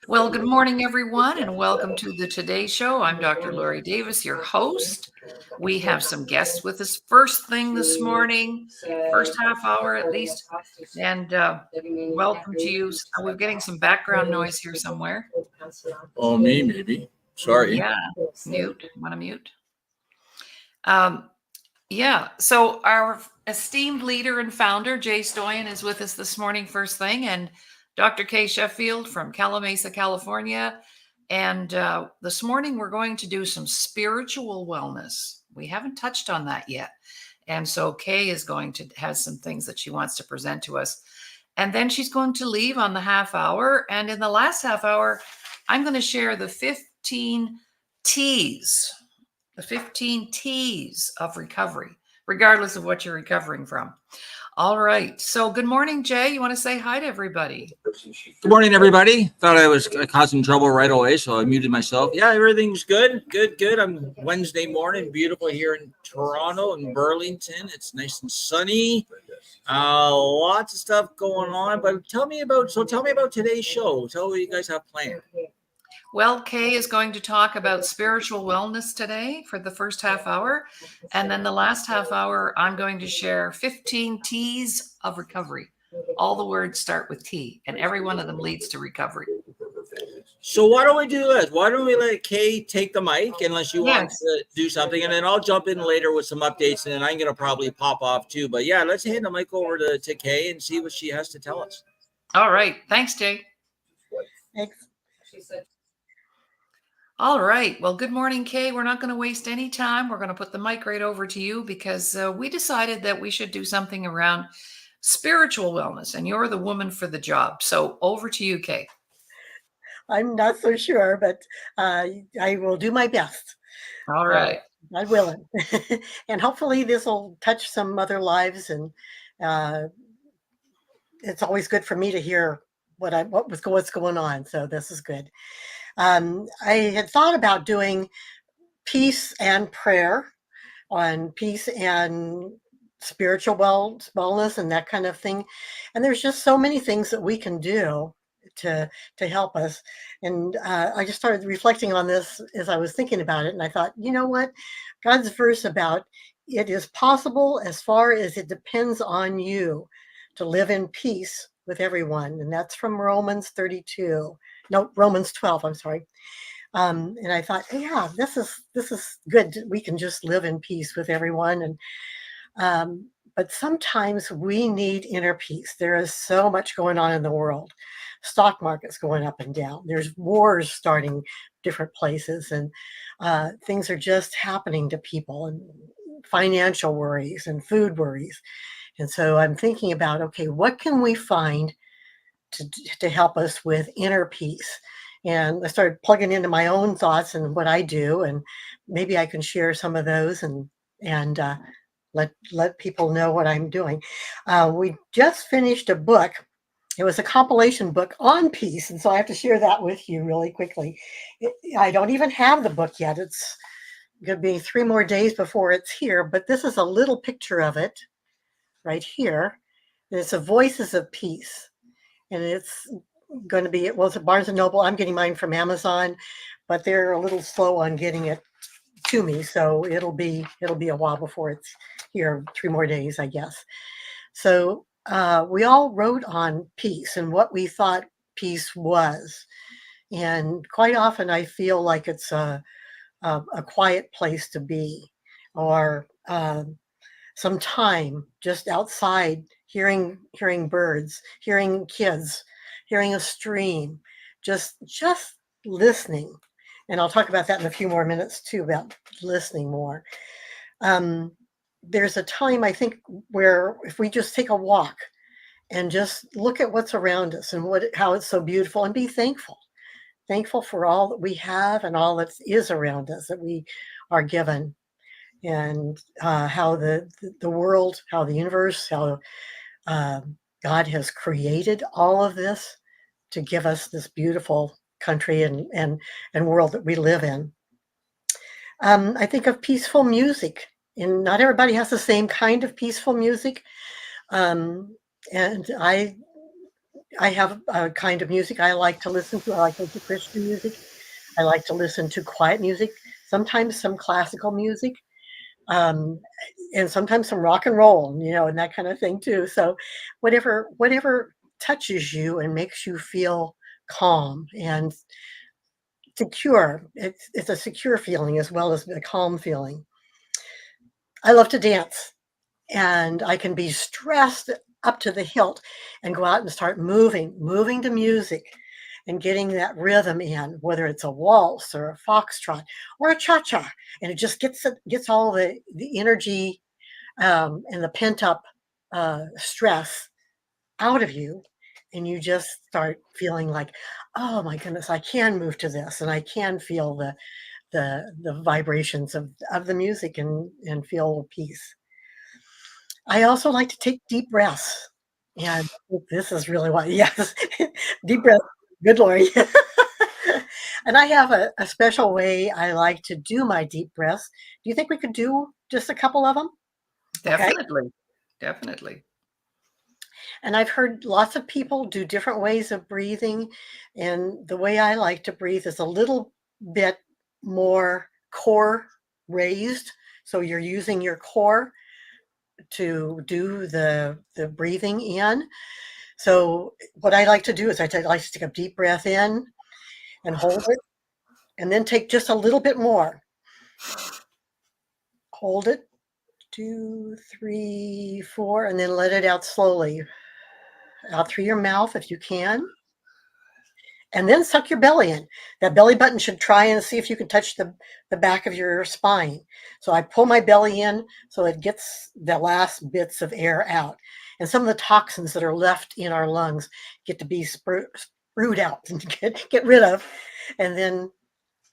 Well, good morning, everyone, and welcome to the Today Show. I'm Dr. Laurie Davis, your host. We have some guests with us first thing this morning, first half hour at least. And welcome to you. We're getting some background noise here somewhere. Oh, me, maybe. Sorry. Yeah, mute. Want to mute? Yeah, so our esteemed leader and founder, Jay Stoyan, is with us this morning, first thing, and Dr. Kaye Sheffield from Calamasa, California. And this morning, we're going to do some spiritual wellness. We haven't touched on that yet. And so Kaye is going to have some things that she wants to present to us. And then she's going to leave on the half hour. And in the last half hour, I'm going to share the 15 T's of recovery, regardless of what you're recovering from. All right. So good morning, Jay. You want to say hi to everybody? Good morning, everybody. Thought I was causing trouble right away, so I muted myself. Yeah, everything's good. Good. I'm Wednesday morning, beautiful here in Toronto and Burlington. It's nice and sunny. Lots of stuff going on. But tell me about today's show. Tell me what you guys have planned. Well, Kaye is going to talk about spiritual wellness today for the first half hour. And then the last half hour, I'm going to share 15 T's of recovery. All the words start with T, and every one of them leads to recovery. So why don't we do this? Why don't we let Kaye take the mic unless you want to do something, and then I'll jump in later with some updates, and then I'm going to probably pop off too. But yeah, let's hand the mic over to Kaye and see what she has to tell us. All right. Thanks, Jay. Thanks. All right. Well, good morning, Kaye. We're not going to waste any time. We're going to put the mic right over to you because we decided that we should do something around spiritual wellness, and you're the woman for the job. So over to you, Kaye. I'm not so sure, but I will do my best. All right. I will. And hopefully this will touch some other lives. And it's always good for me to hear what's going on. So this is good. I had thought about doing peace and prayer on peace and spiritual wellness and that kind of thing. And there's just so many things that we can do to help us. And I just started reflecting on this as I was thinking about it. And I thought, you know what? God's verse about it is possible as far as it depends on you to live in peace with everyone. And that's from Romans 12, I'm sorry. And I thought, yeah, this is good. We can just live in peace with everyone. And but sometimes we need inner peace. There is so much going on in the world. Stock market's going up and down. There's wars starting different places, and things are just happening to people, and financial worries and food worries. And so I'm thinking about, okay, what can we find to help us with inner peace? And I started plugging into my own thoughts and what I do, and maybe I can share some of those and let people know what I'm doing. We just finished a book. It was a compilation book on peace, and so I have to share that with you really quickly. I don't even have the book yet. It's going to be 3 more days before it's here, but this is a little picture of it right here. It's a Voices of Peace, and it's going to be, well, it's at Barnes & Noble. I'm getting mine from Amazon, but they're a little slow on getting it to me, so it'll be a while before it's here. 3 more days, I guess. So we all wrote on peace and what we thought peace was, and quite often I feel like it's a quiet place to be, or some time just outside, hearing birds, hearing kids, hearing a stream, just listening. And I'll talk about that in a few more minutes too, about listening more. There's a time, I think, where if we just take a walk and just look at what's around us and how it's so beautiful, and be thankful for all that we have and all that is around us that we are given, and how the world, how the universe, how God has created all of this to give us this beautiful country and world that we live in. I think of peaceful music, and not everybody has the same kind of peaceful music. And I have a kind of music I like to listen to. I like to listen to Christian music. I like to listen to quiet music, sometimes some classical music, um, and sometimes some rock and roll, and that kind of thing too. So whatever touches you and makes you feel calm and secure. It's a secure feeling as well as a calm feeling. I love to dance, and I can be stressed up to the hilt and go out and start moving to music and getting that rhythm in, whether it's a waltz or a foxtrot or a cha-cha, and it just gets all the energy and the pent up stress out of you, and you just start feeling like, oh my goodness, I can move to this, and I can feel the vibrations of the music and feel peace. I also like to take deep breaths, and this is really why, yes, deep breath. Good Lord. And I have a special way I like to do my deep breaths. Do you think we could do just a couple of them? Okay. Definitely. Definitely. And I've heard lots of people do different ways of breathing. And the way I like to breathe is a little bit more core raised. So you're using your core to do the breathing in. So what I like to do is like to take a deep breath in and hold it, and then take just a little bit more. Hold it, 2, 3, 4, and then let it out slowly. Out through your mouth if you can. And then suck your belly in. That belly button should try and see if you can touch the back of your spine. So I pull my belly in so it gets the last bits of air out. And some of the toxins that are left in our lungs get to be sprued out and get rid of. And then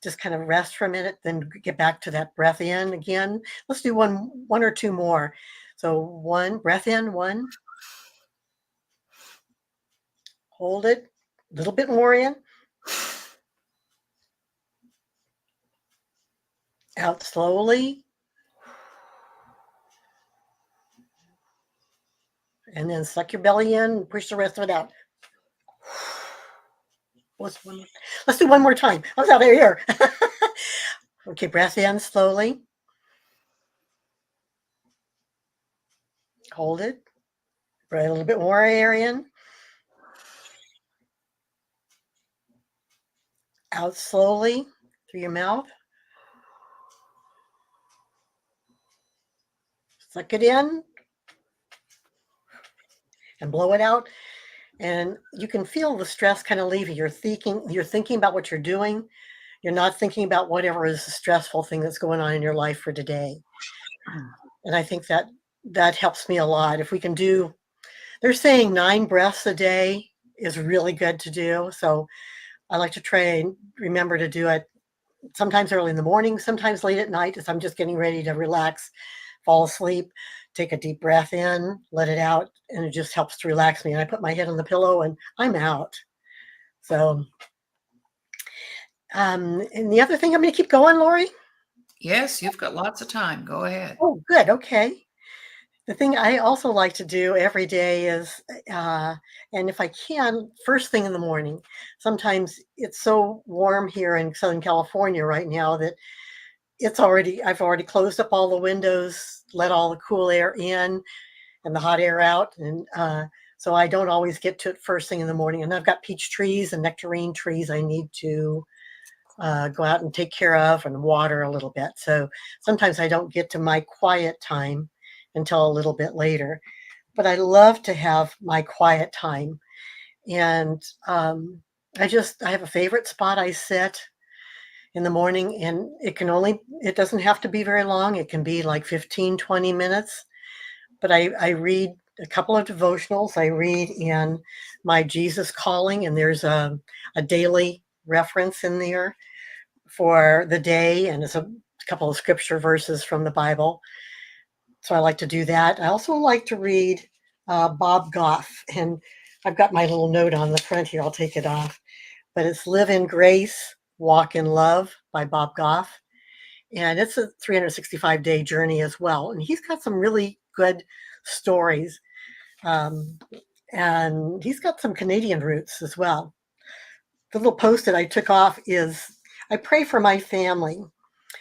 just kind of rest for a minute, then get back to that breath in again. Let's do one or two more. So one breath in, one, hold it, a little bit more in, out slowly, and then suck your belly in and push the rest of it out. Let's do one more time. I was out of here. Okay, breath in slowly. Hold it. Breathe a little bit more air in. Out slowly through your mouth. Suck it in and blow it out. And you can feel the stress kind of leaving. You're thinking about what you're doing. You're not thinking about whatever is the stressful thing that's going on in your life for today. And I think that helps me a lot. If we can do, they're saying 9 breaths a day is really good to do. So I like to try and remember to do it sometimes early in the morning, sometimes late at night as I'm just getting ready to relax, fall asleep, take a deep breath in, let it out, and it just helps to relax me. And I put my head on the pillow and I'm out. So, and the other thing, I'm going to keep going, Laurie. Yes, you've got lots of time. Go ahead. Oh, good. Okay. The thing I also like to do every day is, and if I can, first thing in the morning. Sometimes it's so warm here in Southern California right now that I've already closed up all the windows, let all the cool air in and the hot air out. And so I don't always get to it first thing in the morning. And I've got peach trees and nectarine trees I need to go out and take care of and water a little bit. So sometimes I don't get to my quiet time until a little bit later. But I love to have my quiet time. And I have a favorite spot I sit in the morning, and it doesn't have to be very long. It can be like 15, 20 minutes. But I read a couple of devotionals. I read in my Jesus Calling, and there's a daily reference in there for the day, and it's a couple of scripture verses from the Bible. So I like to do that. I also like to read Bob Goff, and I've got my little note on the front here. I'll take it off. But it's Live in Grace, Walk in Love by Bob Goff. And it's a 365-day journey as well. And he's got some really good stories. and he's got some Canadian roots as well. The little post that I took off is, I pray for my family,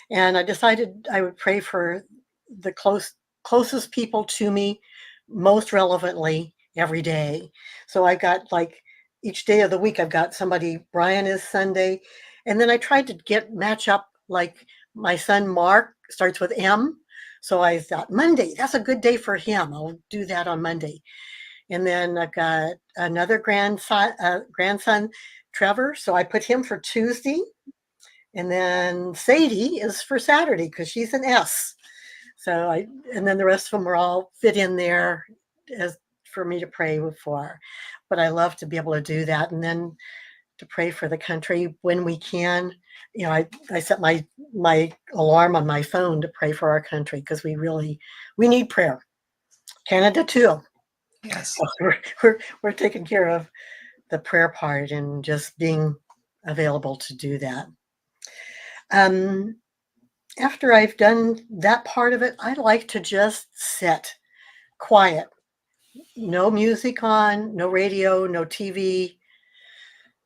and I decided I would pray for the closest people to me, most relevantly every day. So I got like each day of the week, I've got somebody. Brian is Sunday, and then I tried to match up, like my son Mark starts with M. So I thought Monday, that's a good day for him. I'll do that on Monday. And then I've got another grandson, Trevor. So I put him for Tuesday. And then Sadie is for Saturday because she's an S. And then the rest of them are all fit in there as for me to pray for. But I love to be able to do that, and then to pray for the country when we can. I set my alarm on my phone to pray for our country, because we need prayer. Canada too. Yes. So we're taking care of the prayer part and just being available to do that. After I've done that part of it, I like to just sit quiet. No music on, no radio, no TV,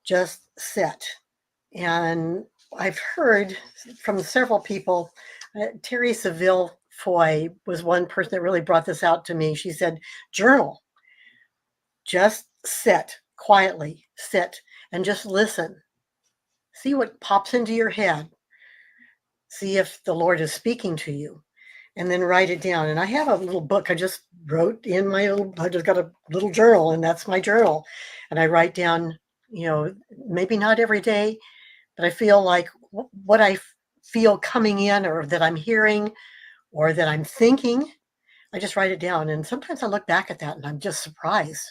just sit. And I've heard from several people, Terry Seville Foy was one person that really brought this out to me. She said, journal, just sit quietly, sit and just listen. See what pops into your head. See if the Lord is speaking to you, and then write it down. And I have a little book I just wrote in I just got a little journal, and that's my journal. And I write down, maybe not every day, but I feel like what I feel coming in, or that I'm hearing, or that I'm thinking, I just write it down. And sometimes I look back at that and I'm just surprised.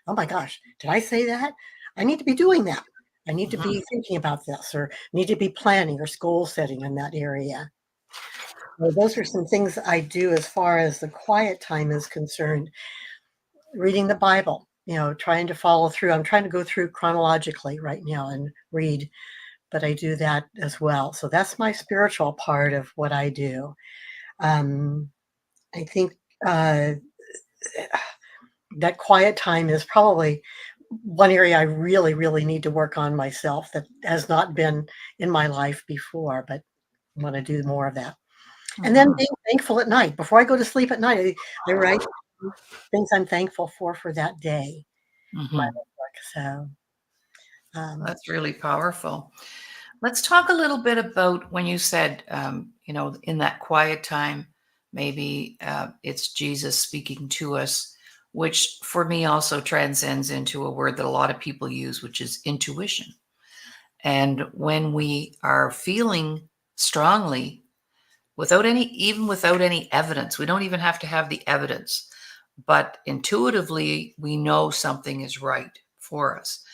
Oh my gosh, did I say that? I need to be doing that. I need to be thinking about this, or need to be planning or goal setting in that area. So those are some things I do as far as the quiet time is concerned. Reading the Bible, trying to follow through. I'm trying to go through chronologically right now and read, but I do that as well. So that's my spiritual part of what I do. I think that quiet time is probably one area I really, really need to work on myself, that has not been in my life before, but I want to do more of that. And then being thankful at night. Before I go to sleep at night, I write things I'm thankful for that day. So That's really powerful. Let's talk a little bit about when you said, in that quiet time, maybe it's Jesus speaking to us, which for me also transcends into a word that a lot of people use, which is intuition. And when we are feeling strongly, without any evidence, we don't even have to have the evidence, but intuitively we know something is right for us.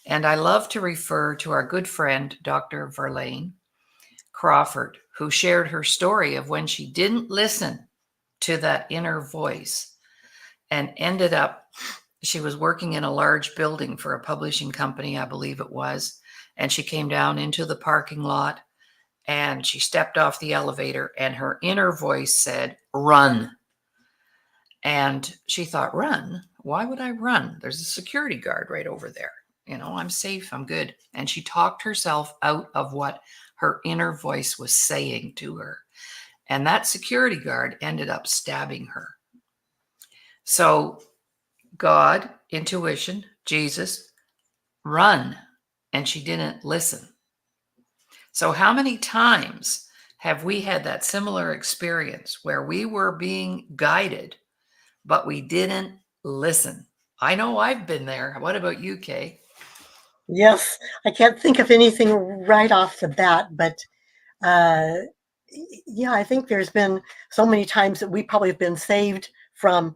And I love to refer to our good friend, Dr. Verlaine Crawford, who shared her story of when she didn't listen to that inner voice and ended up, she was working in a large building for a publishing company, I believe it was, and she came down into the parking lot and she stepped off the elevator and her inner voice said, run. And she thought, run? Why would I run? There's a security guard right over there. I'm safe, I'm good. And she talked herself out of what her inner voice was saying to her. And that security guard ended up stabbing her. So God, intuition, Jesus, run. And she didn't listen. So how many times have we had that similar experience where we were being guided, but we didn't listen? I know I've been there. What about you, Kay? yes, I can't think of anything right off the bat, but yeah, I think there's been so many times that we probably have been saved from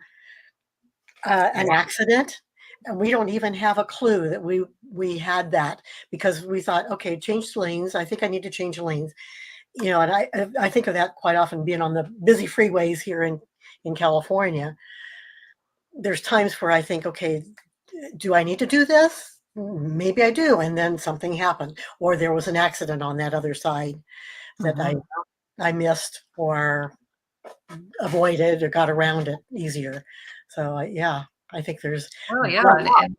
an accident, and we don't even have a clue that we had that, because we thought, okay, change lanes. I think I need to change lanes. And I think of that quite often, being on the busy freeways here in California. There's times where I think, okay, do I need to do this? Maybe I do. And then something happened, or there was an accident on that other side that I missed or avoided or got around it easier. So yeah, I think there's Well, yeah, a lot.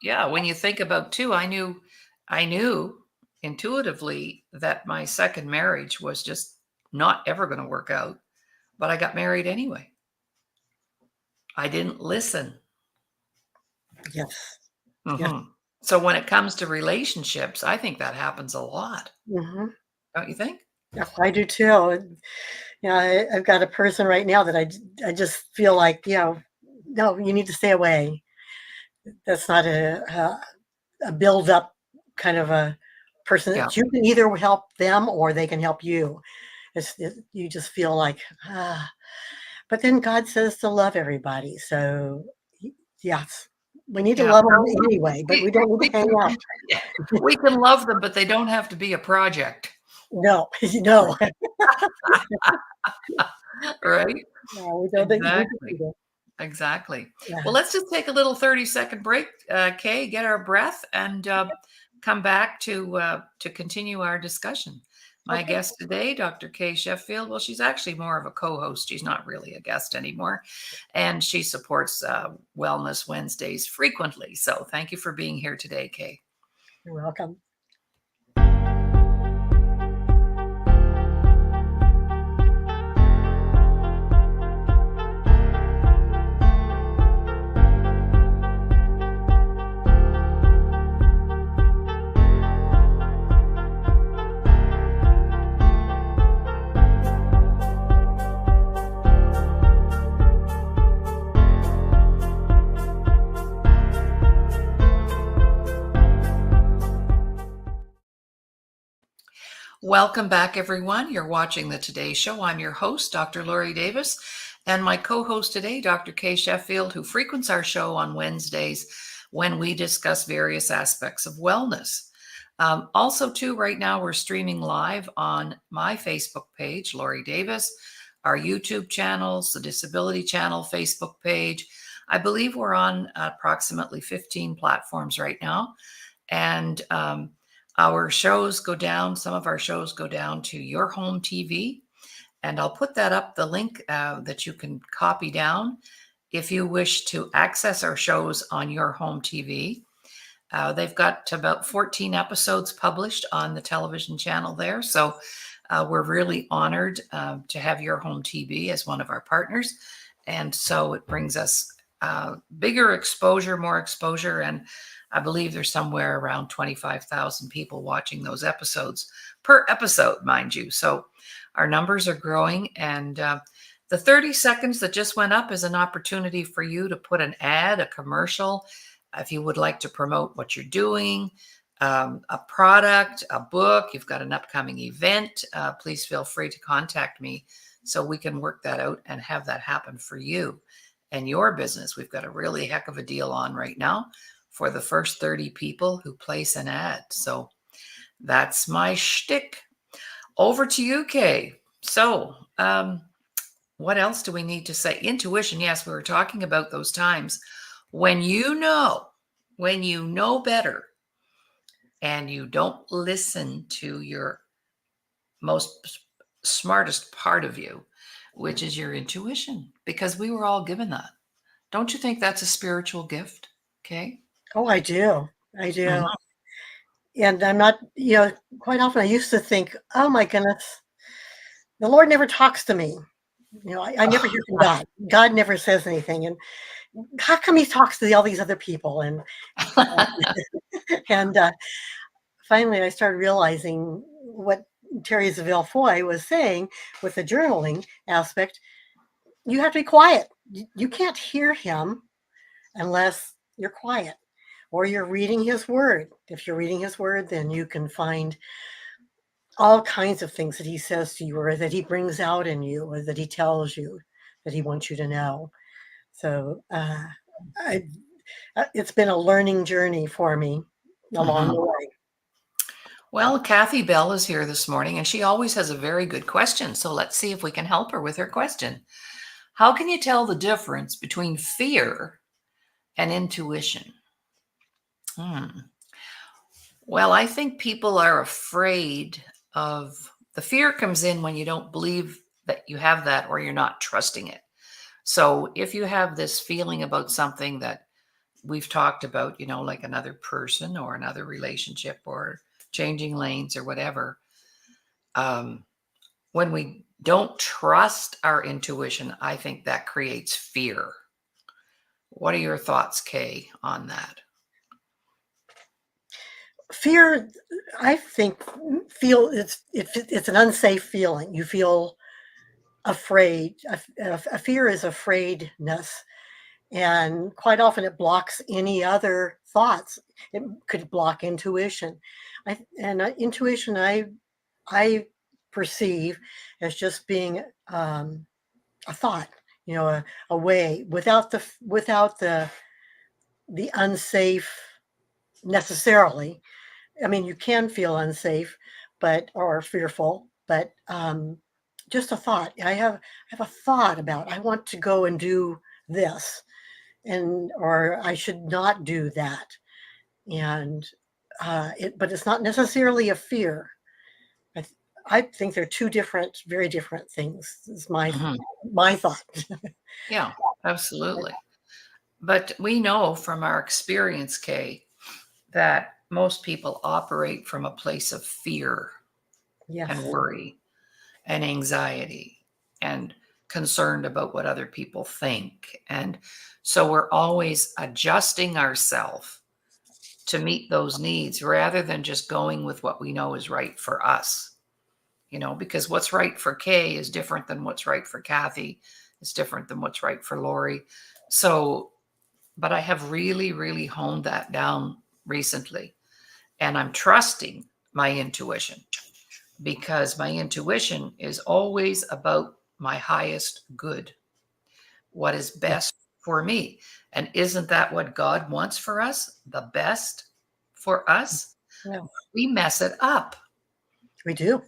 yeah. When you think about too, I knew intuitively that my second marriage was just not ever going to work out, but I got married anyway. I didn't listen. Yes. Yes. Mhm. So when it comes to relationships, I think that happens a lot. Hmm. Don't you think? Yeah, I do too. I've got a person right now that I just feel like, no, you need to stay away. That's not a build up kind of a person Yeah. that you can either help them or they can help you. You just feel like, but then God says to love everybody. So, yes, we need to Yeah. love them No, anyway, but we we, don't need we to hang can, out. yeah, we can love them, but they don't have to be a project, No, no, right? no, we don't need to do Exactly. that. Exactly. Yeah. Well, let's just take a little 30-second break, Kay, get our breath, and come back to continue our discussion. My Okay. guest today, Dr. Kaye Sheffield. Well, she's actually more of a co-host. She's not really a guest anymore, and she supports Wellness Wednesdays frequently. So, thank you for being here today, Kay. You're welcome. Welcome back, everyone. You're watching the Today Show. I'm your host, Dr. Laurie Davis, and my co-host today, Dr. Kaye Sheffield, who frequents our show on Wednesdays when we discuss various aspects of wellness. Also, too, right now we're streaming live on my Facebook page, Laurie Davis, our YouTube channels, the Disability Channel Facebook page. I believe we're on approximately 15 platforms right now, and our shows go down, some of our shows go down to Your Home TV, and I'll put that up, the link that you can copy down if you wish to access our shows on Your Home TV. They've got about 14 episodes published on the television channel there, so we're really honored to have Your Home TV as one of our partners, and so it brings us bigger exposure, more exposure, and I believe there's somewhere around 25,000 people watching those episodes per episode, mind you. So our numbers are growing, and the 30 seconds that just went up is an opportunity for you to put an ad, a commercial, if you would like to promote what you're doing, a product, a book, you've got an upcoming event, please feel free to contact me so we can work that out and have that happen for you and your business. We've got a really heck of a deal on right now for the first 30 people who place an ad. So that's my shtick. Over to you, Kay. So, what else do we need to say? Intuition. Yes, we were talking about those times when you know better and you don't listen to your most smartest part of you, which is your intuition, because we were all given that. Don't you think that's a spiritual gift? Okay. Oh, I do. I do. Mhm. And I'm not, quite often I used to think, oh my goodness, the Lord never talks to me. I never hear from God. God never says anything. And how come he talks to all these other people? And finally I started realizing what Teresa Villefoy was saying with the journaling aspect. You have to be quiet. You can't hear him unless you're quiet or you're reading his word. If you're reading his word, then you can find all kinds of things that he says to you or that he brings out in you or that he tells you that he wants you to know. So it's been a learning journey for me along Mhm. the way. Well, Kathy Bell is here this morning, and she always has a very good question. So let's see if we can help her with her question. How can you tell the difference between fear and intuition? Hmm. Well, I think people are afraid of the fear comes in when you don't believe that you have that or you're not trusting it. So if you have this feeling about something that we've talked about, like another person or another relationship or changing lanes or whatever, um, when we don't trust our intuition, I think that creates fear. What are your thoughts, Kay, on that? Fear, I think, it's an unsafe feeling. You feel afraid. A fear is afraidness, and quite often it blocks any other thoughts. It could block intuition. Intuition, I perceive as just being a thought, a way without the unsafe necessarily. I mean, you can feel unsafe, or fearful, but just a thought. I have a thought about I want to go and do this, or I should not do that, and but it's not necessarily a fear. I, I think they're two different, very different things. Is Mhm. my thought. Yeah, absolutely. But we know from our experience, Kay, that most people operate from a place of fear and Yes, worry and anxiety and concerned about what other people think. And so we're always adjusting ourselves to meet those needs rather than just going with what we know is right for us. Because what's right for Kay is different than what's right for Kathy. It's different than what's right for Laurie. So, but I have really, really honed that down recently. And I'm trusting my intuition because my intuition is always about my highest good, what is yes, best for me. And isn't that what God wants for us? The best for us? yeah, We mess it up. we do.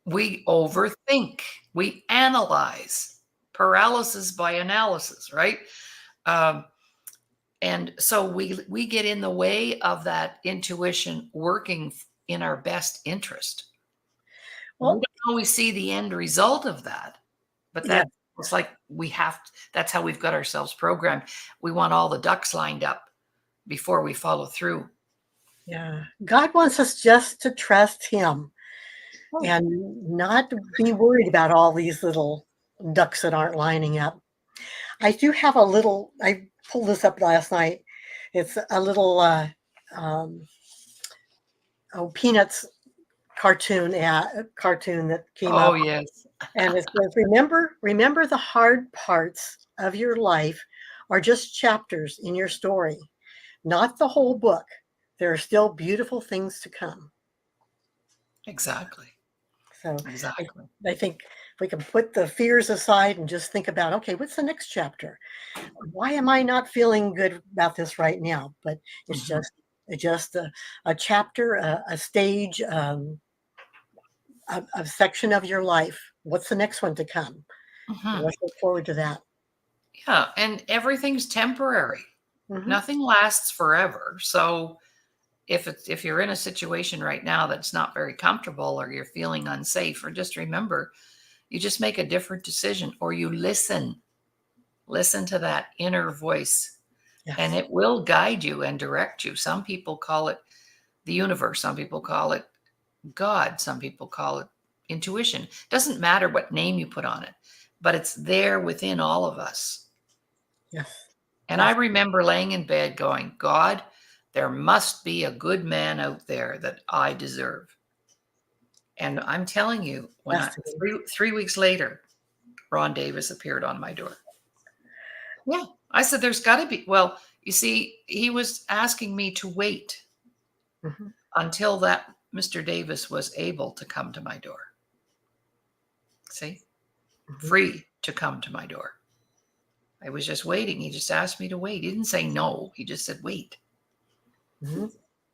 We overthink, we analyze, paralysis by analysis, right? Um, and so we get in the way of that intuition working in our best interest. We don't Well, always see the end result of that, but yeah, it's like that's how we've got ourselves programmed. We want all the ducks lined up before we follow through. yeah. God wants us just to trust Him Oh, and not be worried about all these little ducks that aren't lining up. I do have a little. I pulled this up last night. It's a little um, Peanuts cartoon that came oh up, yes. and it says, "Remember, the hard parts of your life are just chapters in your story, not the whole book. There are still beautiful things to come." Exactly. So I, Exactly. I think if we can put the fears aside and just think about, okay, what's the next chapter? Why am I not feeling good about this right now? But it's Mhm. just a chapter, a stage, a section of your life. What's the next one to come? Mhm. Let's look forward to that. Yeah, and everything's temporary. Hmm. Nothing lasts forever. So if you're in a situation right now that's not very comfortable or you're feeling unsafe, or just remember, you just make a different decision or you listen to that inner voice, and Yes, it will guide you and direct you. Some people call it the universe, some people call it God, some people call it intuition. Doesn't matter what name you put on it, but it's there within all of us. yes, And I yes, remember laying in bed going, God, there must be a good man out there that I deserve. And I'm telling you, when yes. I 3 weeks later, Ron Davis appeared on my door. Yeah. I said, there's got to be. Well, you see, he was asking me to wait Hmm. until that Mr. Davis was able to come to my door. See, Hmm. free to come to my door. I was just waiting. He just asked me to wait. He didn't say no. He just said, wait, Hmm.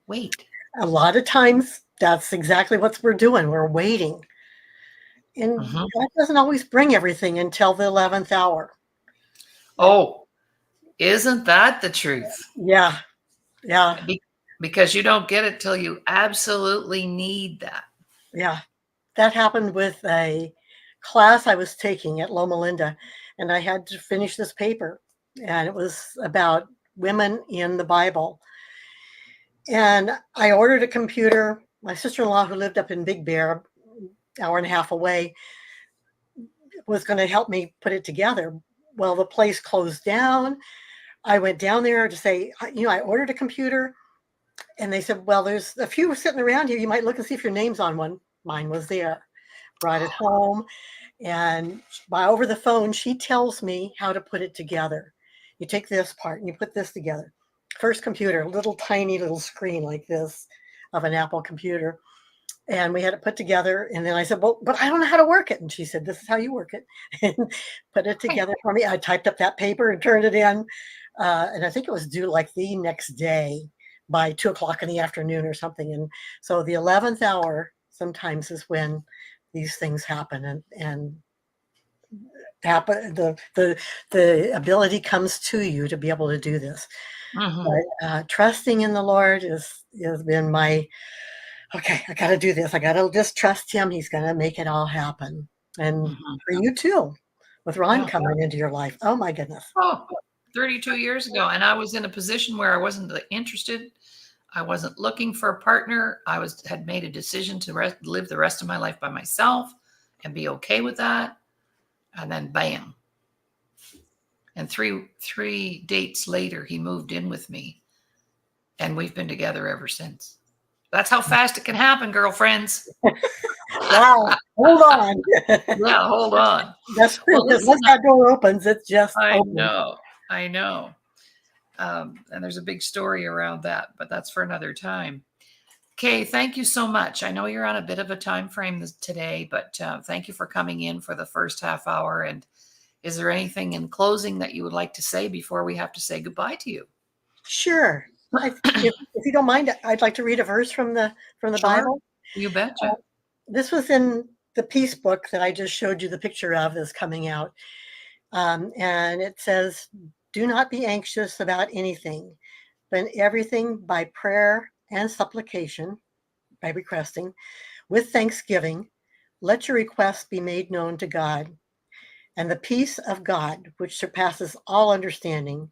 wait. A lot of times, that's exactly what we're doing. We're waiting, and Mhm. God doesn't always bring everything until the 11th hour. And Oh, isn't that the truth? yeah, yeah, Be- because you don't get it till you absolutely need that. yeah. That happened with a class I was taking at Loma Linda. and I had to finish this paper, and it was about women in the Bible. And I ordered a computer. My sister-in-law, who lived up in Big Bear, hour and a half away, was going to help me put it together. Well, the place closed down. I went down there to say, I ordered a computer. And they said, well, there's a few sitting around here. You might look and see if your name's on one. Mine was there. Brought it home. And over the phone, she tells me how to put it together. You take this part and you put this together. First computer, little tiny little screen like this of an Apple computer. And we had it put together. And then I said, well, but I don't know how to work it. And she said, this is how you work it. And put it together for me. I typed up that paper and turned it in. And I think it was due like the next day by 2:00 in the afternoon or something. And so the 11th hour sometimes is when these things happen, and happen. The ability comes to you to be able to do this. But trusting in the Lord has been my, okay, I got to do this. I got to just trust him. He's going to make it all happen. And for you too, with Ron coming into your life. Oh my goodness. Oh, 32 years ago. And I was in a position where I wasn't interested. I wasn't looking for a partner. I had made a decision to live the rest of my life by myself and be okay with that. And then bam. And three dates later, he moved in with me. And we've been together ever since. That's how fast it can happen, girlfriends. Wow. Hold on. Yeah, hold on. That's true. Well, once that door opens, it's just I open. know. And there's a big story around that, but that's for another time. Kaye, thank you so much. I know you're on a bit of a time frame today, but thank you for coming in for the first half hour. And is there anything in closing that you would like to say before we have to say goodbye to you? Sure. If you don't mind, I'd like to read a verse from the Bible. You betcha. This was in the Peace book that I just showed you the picture of that's coming out. And it says, do not be anxious about anything, but in everything by prayer and supplication, by requesting, with thanksgiving, let your requests be made known to God. And the peace of God, which surpasses all understanding,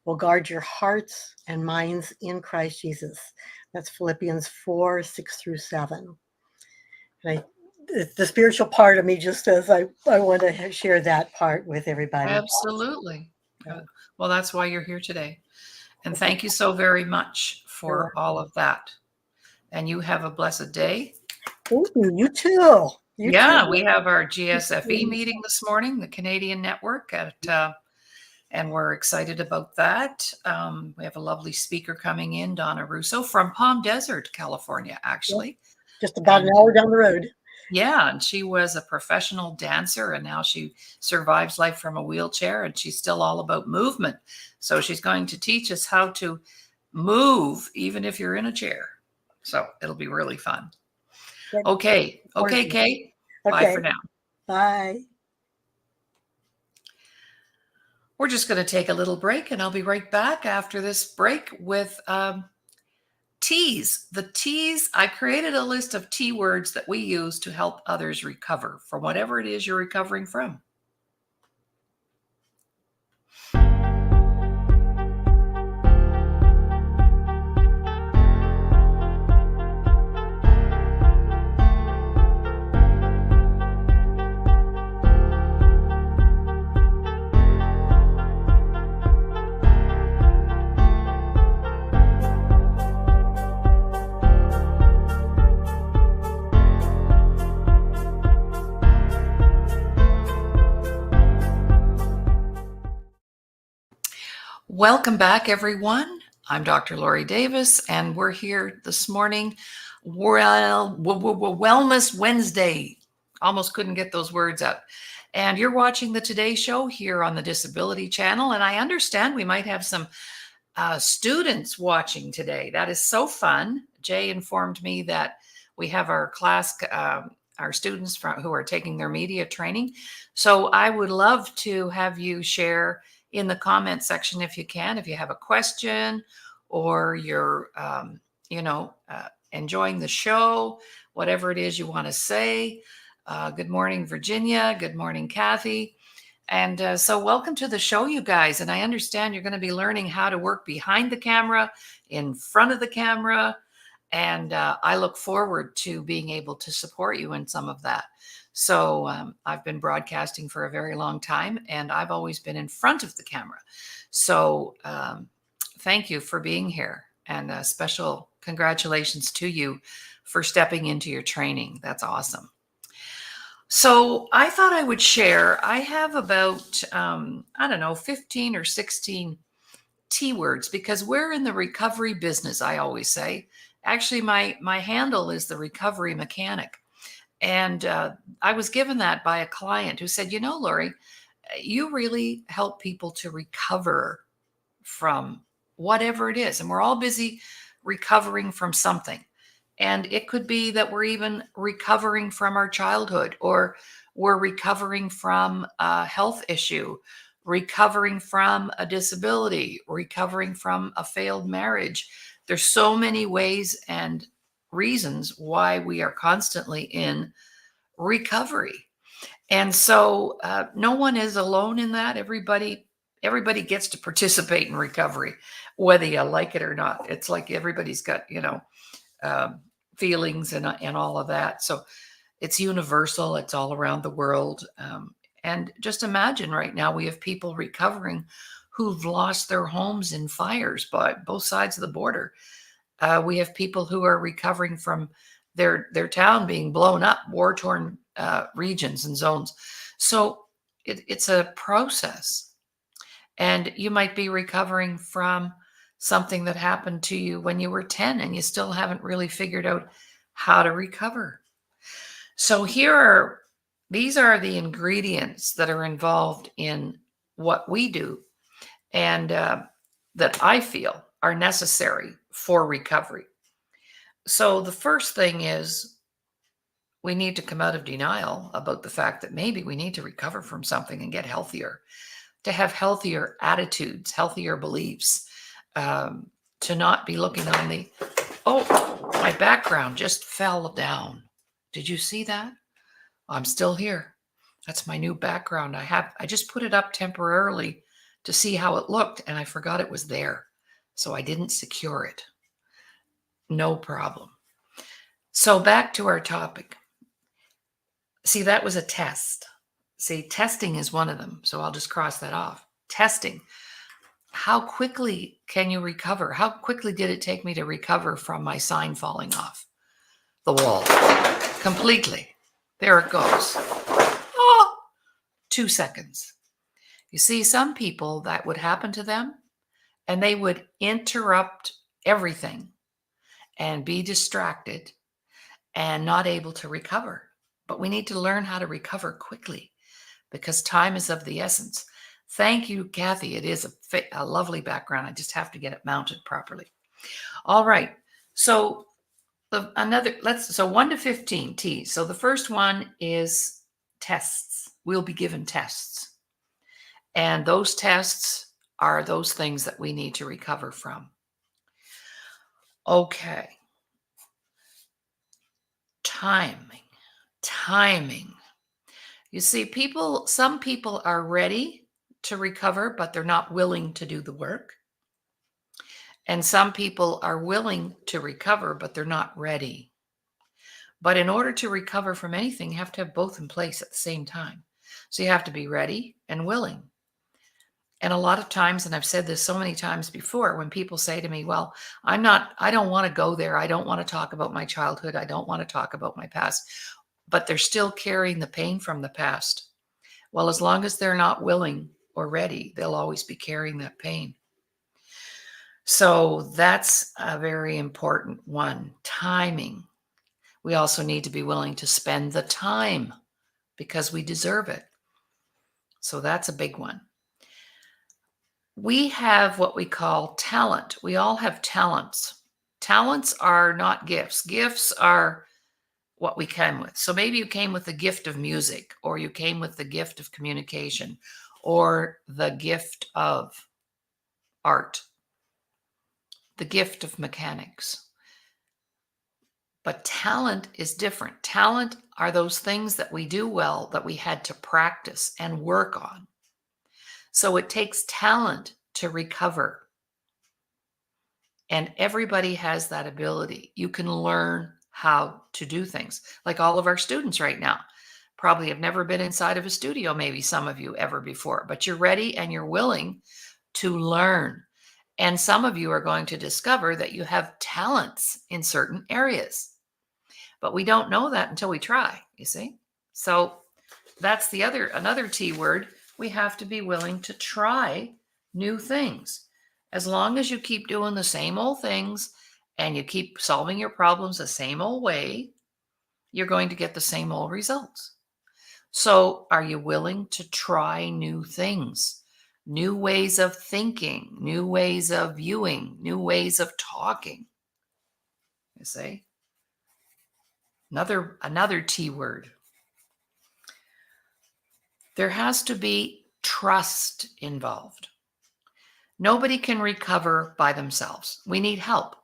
will guard your hearts and minds in Christ Jesus. That's Philippians 4:6-7. And the spiritual part of me just says I want to share that part with everybody. Absolutely. Well, that's why you're here today. And thank you so very much for all of that. And you have a blessed day. Thank you. You too. We have our GSFE meeting this morning, the Canadian Network, and we're excited about that. We have a lovely speaker coming in, Donna Russo, from Palm Desert, California, actually. Just about an hour down the road. Yeah, and she was a professional dancer, and now she survives life from a wheelchair, and she's still all about movement. So she's going to teach us how to move even if you're in a chair. So it'll be really fun. Okay, Kaye. Bye for now. Bye. We're just going to take a little break, and I'll be right back after this break with teas. The teas, I created a list of tea words that we use to help others recover from whatever it is you're recovering from. Welcome back, everyone. I'm Dr. Laurie Davis, and we're here this morning. Wellness Wednesday. Almost couldn't get those words out. And you're watching the Today Show here on the Disability Channel, and I understand we might have some students watching today. That is so fun. Jay informed me that we have our class, our students who are taking their media training. So I would love to have you share in the comment section if you can, if you have a question or you're, enjoying the show, whatever it is you want to say. Good morning, Virginia. Good morning, Kathy. And so welcome to the show, you guys. And I understand you're going to be learning how to work behind the camera, in front of the camera. And I look forward to being able to support you in some of that. So I've been broadcasting for a very long time, and I've always been in front of the camera. So thank you for being here, and a special congratulations to you for stepping into your training. That's awesome. So I thought I would share, I have about, I don't know, 15 or 16 T words, because we're in the recovery business, I always say. Actually, my handle is the recovery mechanic. And I was given that by a client who said, Laurie, you really help people to recover from whatever it is. And we're all busy recovering from something. And it could be that we're even recovering from our childhood, or we're recovering from a health issue, recovering from a disability, recovering from a failed marriage. There's so many ways and reasons why we are constantly in recovery. And so no one is alone in that. Everybody gets to participate in recovery, whether you like it or not. It's like everybody's got, feelings and all of that. So it's universal. It's all around the world. And just imagine right now we have people recovering who've lost their homes in fires by both sides of the border. We have people who are recovering from their town being blown up, war-torn regions and zones. So it's a process. And you might be recovering from something that happened to you when you were 10 and you still haven't really figured out how to recover. So these are the ingredients that are involved in what we do, and that I feel are necessary for recovery. So the first thing is we need to come out of denial about the fact that maybe we need to recover from something and get healthier, to have healthier attitudes, healthier beliefs, to not be looking on my background just fell down. Did you see that? I'm still here. That's my new background. I just put it up temporarily to see how it looked, and I forgot it was there. So I didn't secure it. No problem. So back to our topic. See, that was a test. See, testing is one of them. So I'll just cross that off. Testing. How quickly can you recover? How quickly did it take me to recover from my sign falling off the wall? Completely. There it goes. Oh, 2 seconds. You see, some people that would happen to them, and they would interrupt everything and be distracted and not able to recover. But we need to learn how to recover quickly, because time is of the essence. Thank you, Kathy. It is a lovely background. I just have to get it mounted properly. All right. So 1 to 15 T's. So the first one is tests. We'll be given tests. And those tests are those things that we need to recover from. Okay. Timing. You see, some people are ready to recover, but they're not willing to do the work. And some people are willing to recover, but they're not ready. But in order to recover from anything, you have to have both in place at the same time. So you have to be ready and willing. And a lot of times, and I've said this so many times before, when people say to me, well, I don't want to go there. I don't want to talk about my childhood. I don't want to talk about my past. But they're still carrying the pain from the past. Well, as long as they're not willing or ready, they'll always be carrying that pain. So that's a very important one. Timing. We also need to be willing to spend the time because we deserve it. So that's a big one. We have what we call talent. We all have talents. Talents are not gifts. Gifts are what we came with. So maybe you came with the gift of music, or you came with the gift of communication, or the gift of art, the gift of mechanics. But talent is different. Talent are those things that we do well that we had to practice and work on. So it takes talent to recover. And everybody has that ability. You can learn how to do things. Like all of our students right now probably have never been inside of a studio, maybe some of you ever before, but you're ready and you're willing to learn. And some of you are going to discover that you have talents in certain areas. But we don't know that until we try, you see? So that's another T word. We have to be willing to try new things. As long as you keep doing the same old things and you keep solving your problems the same old way, you're going to get the same old results. So are you willing to try new things, new ways of thinking, new ways of viewing, new ways of talking? You see? Another T word. There has to be trust involved. Nobody can recover by themselves. We need help,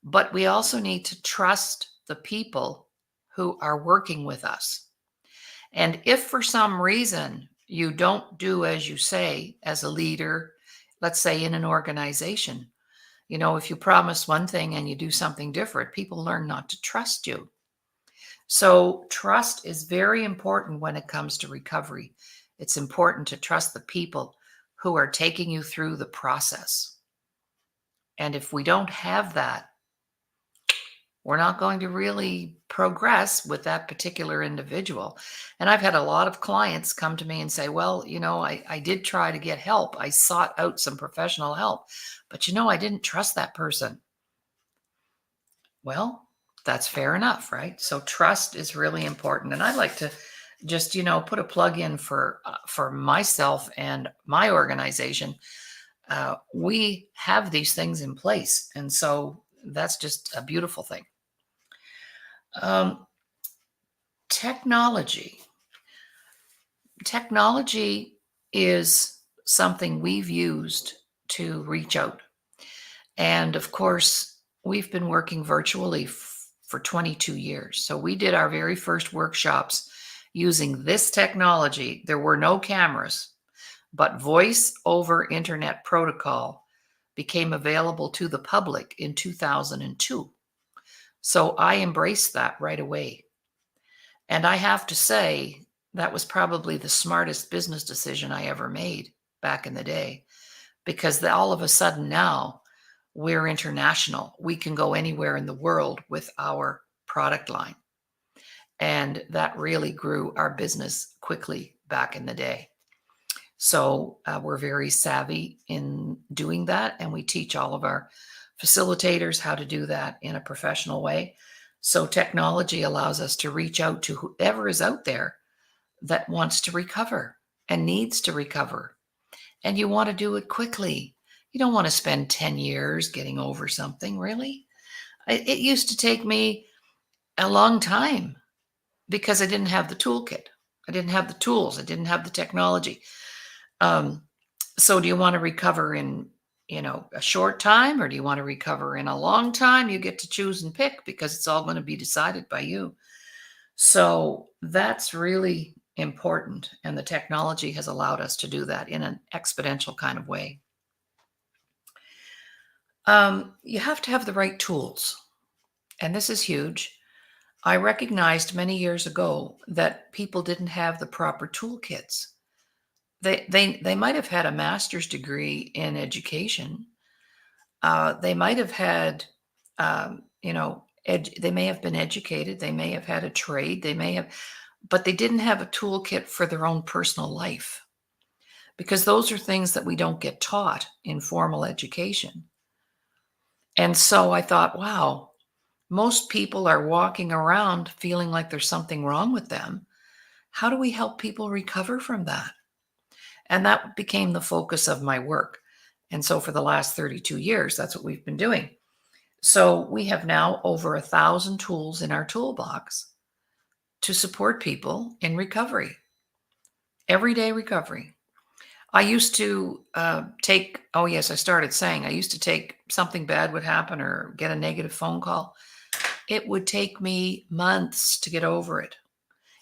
but we also need to trust the people who are working with us. And if for some reason you don't do as you say as a leader, let's say in an organization, if you promise one thing and you do something different, people learn not to trust you. So trust is very important when it comes to recovery. It's important to trust the people who are taking you through the process. And if we don't have that, we're not going to really progress with that particular individual. And I've had a lot of clients come to me and say, well, I did try to get help. I sought out some professional help, but I didn't trust that person. Well, that's fair enough, right? So trust is really important. And I'd like to just, put a plug in for myself and my organization. We have these things in place. And so that's just a beautiful thing. Technology is something we've used to reach out. And of course, we've been working virtually for 22 years. So we did our very first workshops using this technology. There were no cameras, but voice over internet protocol became available to the public in 2002. So I embraced that right away. And I have to say, that was probably the smartest business decision I ever made back in the day, because all of a sudden now we're international. We can go anywhere in the world with our product line. And that really grew our business quickly back in the day. So we're very savvy in doing that. And we teach all of our facilitators how to do that in a professional way. So technology allows us to reach out to whoever is out there that wants to recover and needs to recover. And you want to do it quickly. You don't want to spend 10 years getting over something, really. It used to take me a long time because I didn't have the toolkit. I didn't have the tools. I didn't have the technology. So do you want to recover in, a short time, or do you want to recover in a long time? You get to choose and pick, because it's all going to be decided by you. So that's really important. And the technology has allowed us to do that in an exponential kind of way. You have to have the right tools. And this is huge. I recognized many years ago that people didn't have the proper toolkits. They might have had a master's degree in education. They might have had, they may have been educated. They may have had a trade. But they didn't have a toolkit for their own personal life, because those are things that we don't get taught in formal education. And so I thought, wow, most people are walking around feeling like there's something wrong with them. How do we help people recover from that? And that became the focus of my work. And so for the last 32 years, that's what we've been doing. So we have now over 1,000 tools in our toolbox to support people in recovery, everyday recovery. I used to I started saying, I used to take something bad would happen or get a negative phone call. It would take me months to get over it.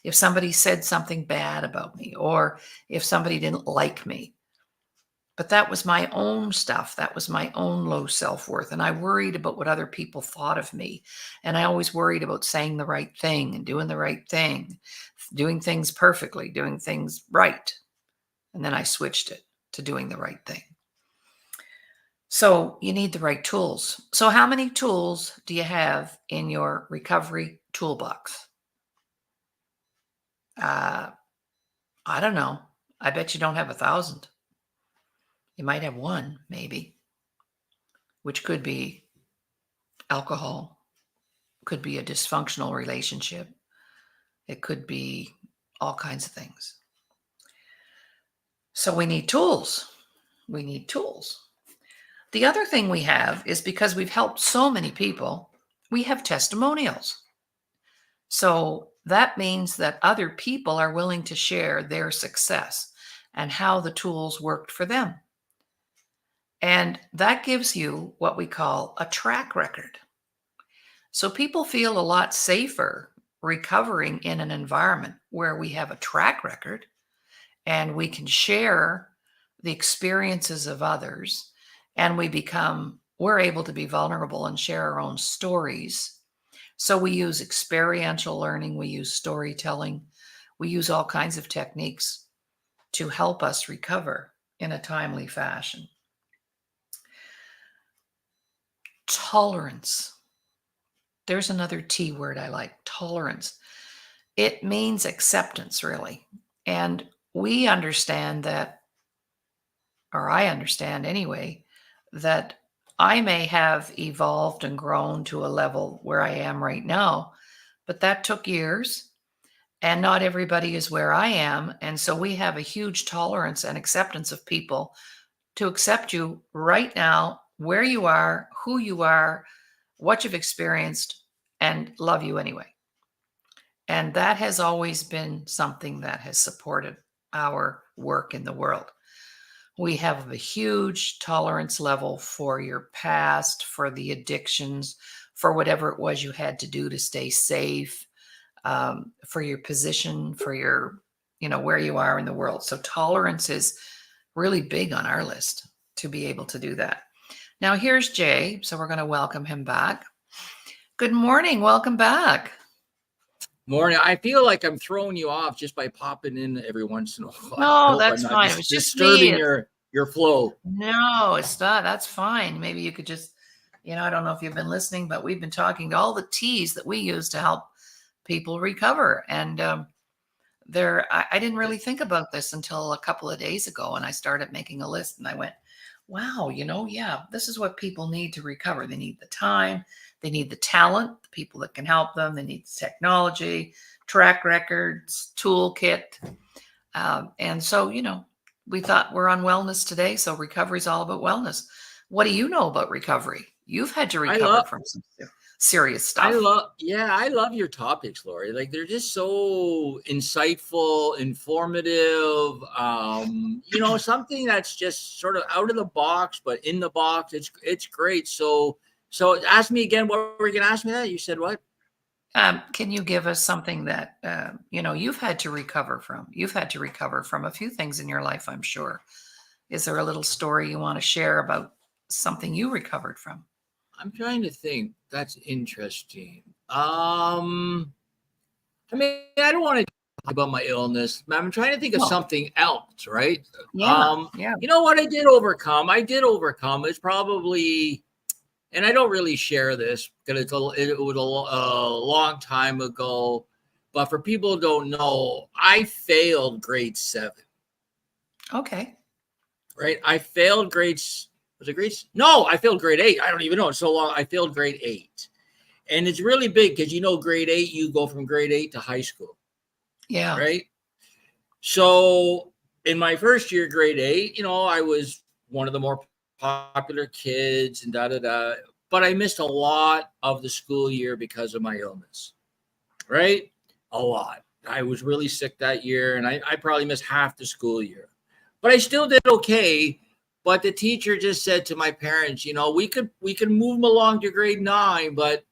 If somebody said something bad about me, or if somebody didn't like me, But that was my own stuff. That was my own low self-worth. And I worried about what other people thought of me. And I always worried about saying the right thing and doing the right thing, doing things perfectly, doing things right. And then I switched it to doing the right thing. So you need the right tools. So how many tools do you have in your recovery toolbox? I don't know. I bet you don't have 1,000. You might have one, maybe, which could be alcohol, could be a dysfunctional relationship. It could be all kinds of things. So we need tools. We need tools. The other thing we have is because we've helped so many people, we have testimonials. So that means that other people are willing to share their success and how the tools worked for them. And that gives you what we call a track record. So people feel a lot safer recovering in an environment where we have a track record and we can share the experiences of others, and we're able to be vulnerable and share our own stories. So we use experiential learning, we use storytelling, we use all kinds of techniques to help us recover in a timely fashion. Tolerance. There's another T word I like, tolerance. It means acceptance, really. And we understand that, or I understand anyway, that I may have evolved and grown to a level where I am right now, but that took years, and not everybody is where I am. And so we have a huge tolerance and acceptance of people to accept you right now, where you are, who you are, what you've experienced, and love you anyway. And that has always been something that has supported our work in the world. We have a huge tolerance level for your past, for the addictions, for whatever it was you had to do to stay safe, for your position, for your, where you are in the world. So tolerance is really big on our list to be able to do that. Now here's Jay. So we're going to welcome him back. Good morning. Welcome back. Morning. I feel like I'm throwing you off just by popping in every once in a while. No, that's fine. It was just disturbing me. your flow. No, it's not. That's fine. Maybe you could just, I don't know if you've been listening, but we've been talking to all the T's that we use to help people recover. And I didn't really think about this until a couple of days ago, and I started making a list, and I went, wow, yeah, this is what people need to recover. They need the time, they need the talent, the people that can help them, they need the technology, track records, toolkit. And so, we thought we're on wellness today, so recovery is all about wellness. What do you know about recovery? You've had to recover from some serious stuff. I love your topics, Laurie. Like, they're just so insightful, informative. Something that's just sort of out of the box, but in the box. It's great. So ask me again. What were you going to ask me? That you said what? Can you give us something that you've had to recover from? You've had to recover from a few things in your life, I'm sure. Is there a little story you want to share about something you recovered from? I'm trying to think. That's interesting. I don't want to talk about my illness. I'm trying to think of something else, right? Yeah. You know what I did overcome? It's probably, and I don't really share this because it was a long time ago. But for people who don't know, I failed grade 7. Okay. Right? I failed No, I failed grade 8. I don't even know. It's so long. I failed grade 8. And it's really big because, grade 8, you go from grade 8 to high school. Yeah. Right? So in my first year, grade 8, I was one of the more popular kids and da-da-da. But I missed a lot of the school year because of my illness. Right? A lot. I was really sick that year, and I probably missed half the school year. But I still did okay. But the teacher just said to my parents, we could move them along to grade 9, but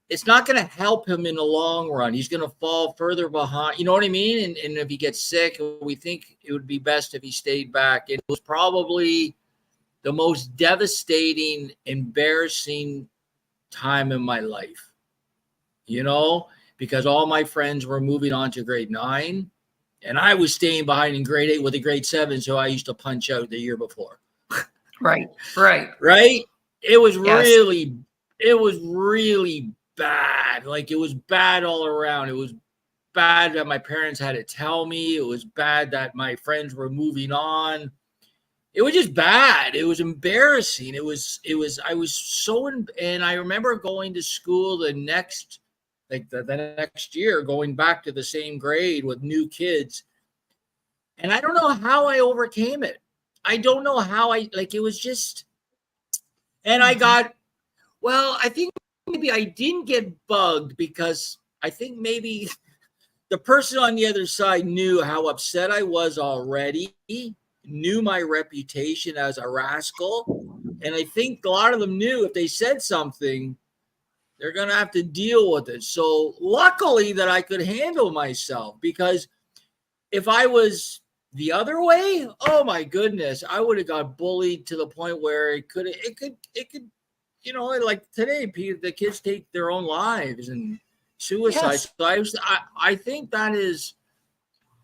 it's not going to help him in the long run. He's going to fall further behind. You know what I mean? And if he gets sick, we think it would be best if he stayed back. It was probably the most devastating, embarrassing time in my life, you know, because all my friends were moving on to grade 9 and I was staying behind in grade 8 with a grade 7. So I used to punch out the year before. Right. It was Yes. really bad. Like, it was bad all around. It was bad that my parents had to tell me. It was bad that my friends were moving on. It was just bad. It was embarrassing. I was so, and I remember going to school the next year, going back to the same grade with new kids. And I don't know how I overcame it. I don't know how it was just, and I got, well, I think maybe I didn't get bugged because I think maybe the person on the other side knew how upset I was already, knew my reputation as a rascal. And I think a lot of them knew if they said something, they're going to have to deal with it. So luckily that I could handle myself, because if I was the other way, oh my goodness, I would have got bullied to the point where it could, you know, like today, the kids take their own lives and suicide. Yes. So I think that is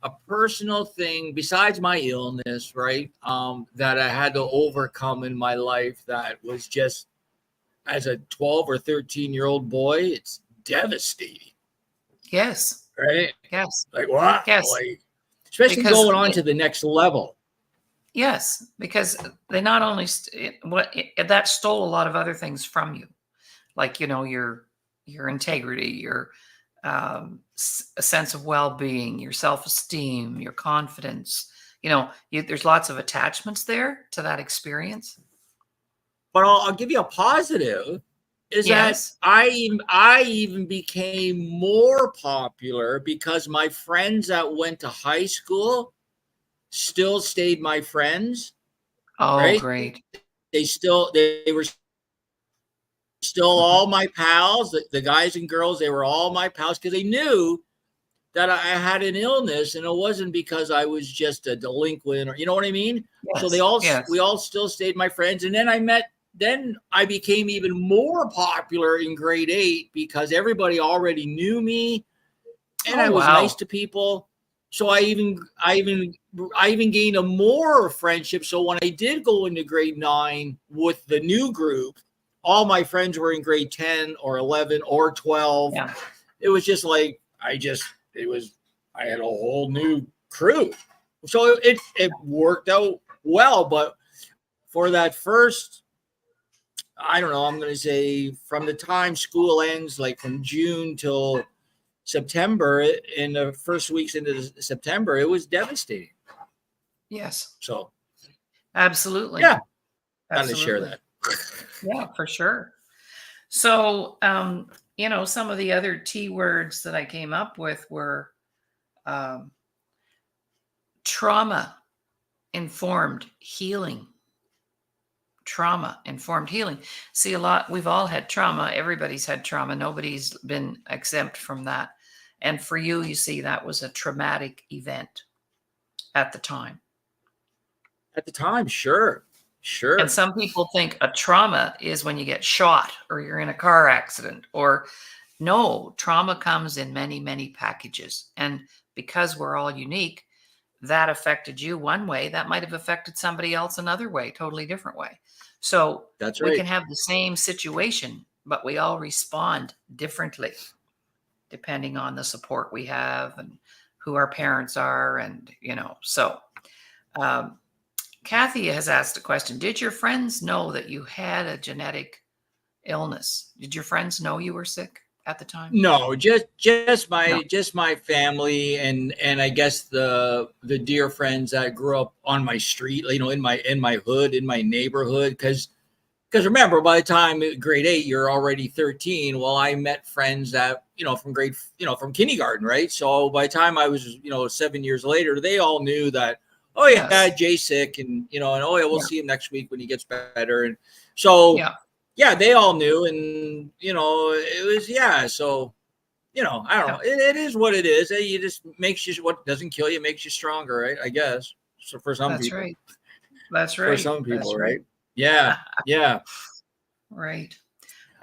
a personal thing besides my illness, right? That I had to overcome in my life. That was just, as a 12 or 13-year-old boy, it's devastating. Yes. Right? Yes. Like, what? Yes. Like, especially Because going on to the next level. yes, because they not only that stole a lot of other things from you, like, you know, your integrity, your a sense of well-being, your self-esteem, your confidence. You know, there's lots of attachments there to that experience. But I'll give you a positive, is that Yes. I even became more popular because my friends that went to high school still stayed my friends, Oh, right? great. They were still Mhm. all my pals, the guys and girls, they were all my pals because they knew that I had an illness, and it wasn't because I was just a delinquent, or, you know what I mean? So Yes. we Yes. all still stayed my friends. And then I became even more popular in grade 8 because everybody already knew me and Oh, I was nice wow. to people. So I even gained a more friendship. So when I did go into grade 9 with the new group, all my friends were in grade 10 or 11 or 12. Yeah. It was just like, I had a whole new crew. So it worked out well. But for that first, I don't know, I'm going to say from the time school ends, like from June till September, in the first weeks into September, it was devastating. Yes. So, Absolutely. yeah, had to share Absolutely. that. Yeah, for sure. So, you know, some of the other T words that I came up with were um, trauma informed healing. Trauma informed healing. See, we've all had trauma. Everybody's had trauma. Nobody's been exempt from that. And for you, you see, that was a traumatic event at the time. At the time, sure. And some people think a trauma is when you get shot or you're in a car accident, or no, trauma comes in many, many packages. And because we're all unique, that affected you one way, that might have affected somebody else another way, totally different way. So That's we right. can have the same situation, but we all respond differently depending on the support we have and who our parents are. And, you know, so um, Kathy has asked a question. Did your friends know that you had a genetic illness? Did your friends know you were sick at the time? No, just No. my family, and I guess the dear friends that grew up on my street, you know, in my hood, in my neighborhood, because remember, by the time grade 8, you're already 13. Well, I met friends that, you know, from kindergarten, right? So by the time I was, 7 years later, they all knew that, oh yeah, Yes. Jay's sick, and, and oh yeah, we'll Yeah. see him next week when he gets better. And so Yeah. yeah, they all knew, and it was, yeah. So I don't know. It is what it is. You just makes you, what doesn't kill you makes you stronger, right? I guess. So for some That's people, right. That's for right. some people, That's right. right? Yeah, yeah. Right.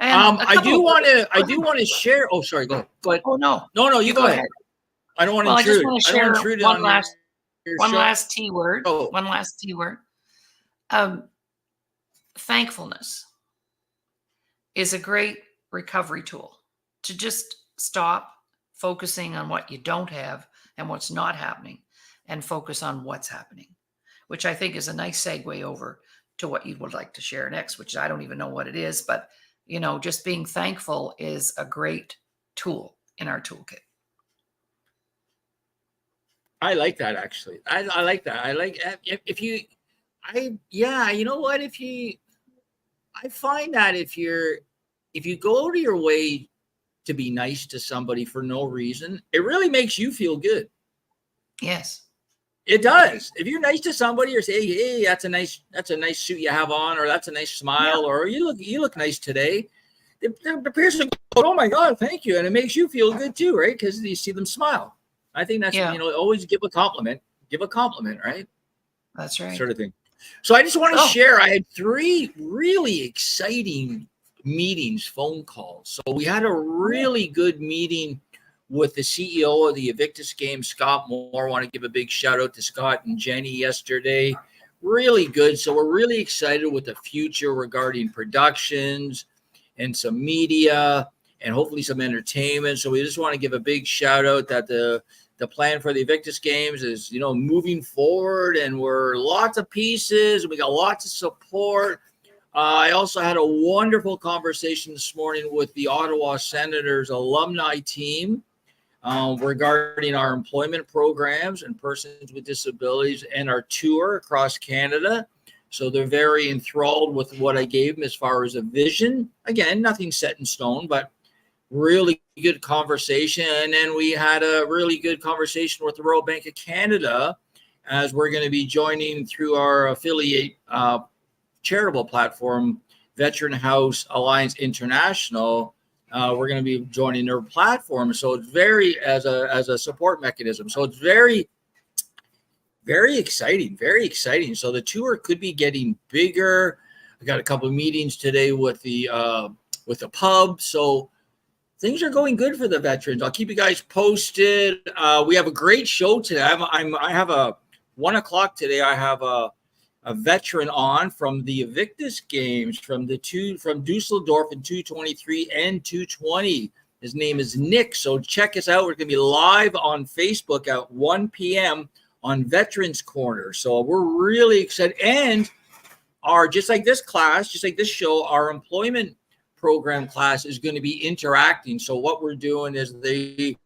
And a I couple do of, want to. I go do ahead. want to share. Oh, sorry. Go ahead. Go ahead. Oh no, No, no. You you go go ahead. ahead. I don't want to Well, I just intrude. want to I don't want to share intrude on your one show. last T word. One last T word. Thankfulness is a great recovery tool to just stop focusing on what you don't have and what's not happening and focus on what's happening, which I think is a nice segue over to what you would like to share next, which I don't even know what it is, but just being thankful is a great tool in our toolkit. I like that, actually. I like that. I like, if you, yeah. You know what? I find that if you go to your way to be nice to somebody for no reason, it really makes you feel good. Yes. It does. If you're nice to somebody, or say, "Hey, that's a nice suit you have on," or "That's a nice smile," Yeah. or "You look nice today," the person goes, "Oh my God, thank you," and it makes you feel good too, right? Because you see them smile. I think that's, Yeah. always give a compliment, right? That's right. Sort of thing. So I just want to Oh, share. I had 3 really exciting meetings, phone calls. So we had a really good meeting with the CEO of the Invictus Games, Scott Moore. I want to give a big shout out to Scott and Jenny yesterday. Really good. So we're really excited with the future regarding productions and some media and hopefully some entertainment. So we just want to give a big shout out that the plan for the Invictus Games is, moving forward, and we're lots of pieces, and we got lots of support. I also had a wonderful conversation this morning with the Ottawa Senators alumni team regarding our employment programs and persons with disabilities and our tour across Canada. So they're very enthralled with what I gave them as far as a vision. Again, nothing set in stone, but really good conversation. And then we had a really good conversation with the Royal Bank of Canada, as we're going to be joining through our affiliate charitable platform, Veteran House Alliance International. We're going to be joining their platform. So it's very, as a support mechanism. So it's very, very exciting, very exciting. So the tour could be getting bigger. I got a couple of meetings today with the pub. So things are going good for the veterans. I'll keep you guys posted. We have a great show today. I have a 1:00 today. I have a veteran on from the Invictus Games from Dusseldorf in 223 and 220. His name is Nick. So check us out. We're going to be live on Facebook at 1 p.m. on Veterans Corner. So we're really excited. And just like this class, just like this show, our employment program class is going to be interacting. So what we're doing is they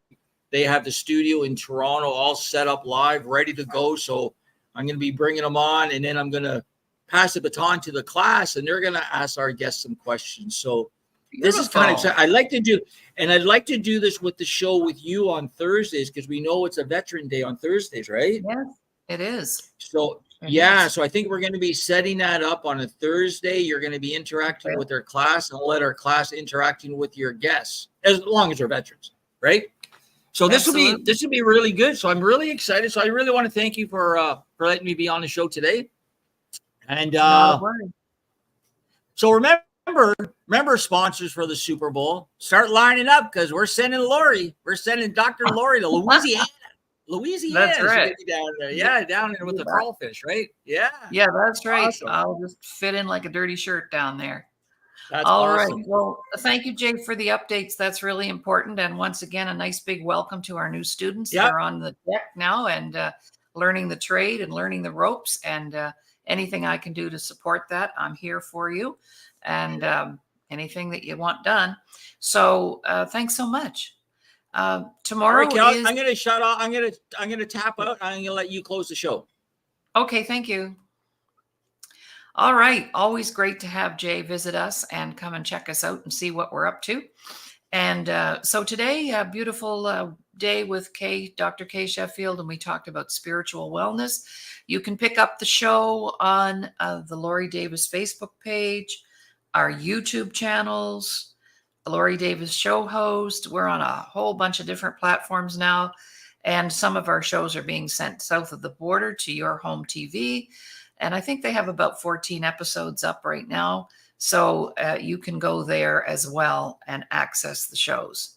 have the studio in Toronto all set up live, ready to go. So I'm going to be bringing them on, and then I'm going to pass the baton to the class, and they're going to ask our guests some questions. So this is kind of exciting. I'd like to do this with the show with you on Thursdays, because we know it's a Veteran Day on Thursdays, right? yes, it is. So yeah, so I think we're going to be setting that up on a Thursday. You're going to be interacting with our class, and we'll let our class interacting with your guests, as long as they're veterans, right? So this will be really good. So I'm really excited. So I really want to thank you for letting me be on the show today. And so remember sponsors for the Super Bowl. Start lining up, because we're sending Laurie. We're sending Dr. Laurie to Louisiana. That's right. Be down there. Yeah, down there with the crawfish, right? Yeah. Yeah, that's right. Awesome. I'll just fit in like a dirty shirt down there. That's all awesome. right. Well, thank you, Jay, for the updates. That's really important. And once again, a nice big welcome to our new students that are on the deck now and learning the trade and learning the ropes. And anything I can do to support that, I'm here for you. And anything that you want done. So thanks so much. Tomorrow I'm going to shut off. I'm going to tap out. I'm going to let you close the show. Okay. Thank you. All right. Always great to have Jay visit us and come and check us out and see what we're up to. And so today, a beautiful day with Dr. Kaye Sheffield, and we talked about spiritual wellness. You can pick up the show on the Laurie Davis Facebook page, our YouTube channels, Laurie Davis show host. We're on a whole bunch of different platforms now. And some of our shows are being sent south of the border to your home TV. And I think they have about 14 episodes up right now. So you can go there as well and access the shows.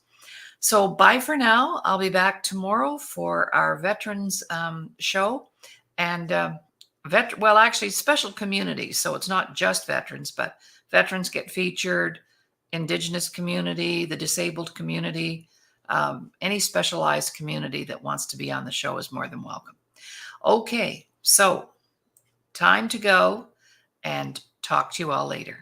So bye for now. I'll be back tomorrow for our veterans show. And well, actually special communities. So it's not just veterans, but veterans get featured, Indigenous community, the disabled community, any specialized community that wants to be on the show is more than welcome. Okay, so time to go, and talk to you all later.